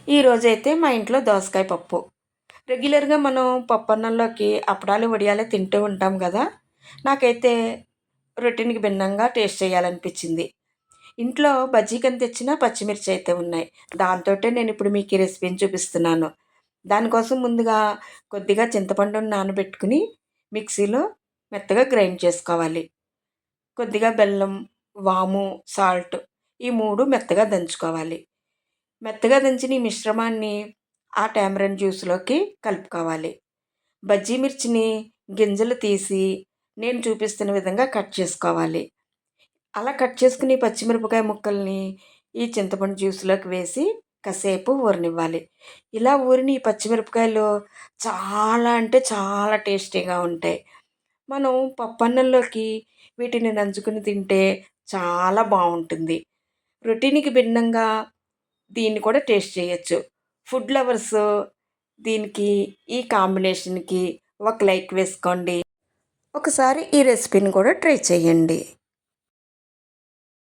ఈరోజైతే మా ఇంట్లో దోసకాయ పప్పు. రెగ్యులర్‌గా మనం పప్పన్నంలోకి అప్పడాలు, వడియాలు తింటూ ఉంటాం గదా! నాకైతే రొటీన్‌కి భిన్నంగా టేస్ట్ చేయాలనిపించింది. ఇంట్లో బజ్జీకని తెచ్చిన పచ్చిమిర్చి అయితే ఉన్నాయి. దాంతోటే నేనిప్పుడు మీకు ఈ రెసిపీని చూపిస్తున్నాను. దానికోసం ముందుగా కొద్దిగా చింతపండుని నానబెట్టుకొని మిక్సీలో మెత్తగా గ్రైండ్ చేసుకోవాలి. కొద్దిగా బెల్లం, వాము, సాల్ట్ ఈ 3 మెత్తగా దంచుకోవాలి. మెత్తగా దంచిన ఈ మిశ్రమాన్ని ఆ టామరిన్ జ్యూస్‌లోకి కలుపుకోవాలి. బజ్జీ మిర్చిని గింజలు తీసి నేను చూపిస్తున్న విధంగా కట్ చేసుకోవాలి. అలా కట్ చేసుకుని పచ్చిమిరపకాయ ముక్కల్ని ఈ చింతపండు జ్యూస్‌లోకి వేసి కాసేపు ఊరనివ్వాలి. ఇలా ఊరిన ఈ పచ్చిమిరపకాయలు చాలా అంటే చాలా టేస్టీగా ఉంటాయి. మనం పప్పన్నంలోకి వీటిని నంచుకుని తింటే చాలా బావుంటుంది. రొటీన్‌కి భిన్నంగా దీన్ని కూడా టేస్ట్ చేయొచ్చు. ఫుడ్ లవర్స్ దీనికి ఈ కాంబినేషన్‌కి ఒక లైక్ వేసుకోండి. ఒకసారి ఈ రెసిపీని కూడా ట్రై చేయండి.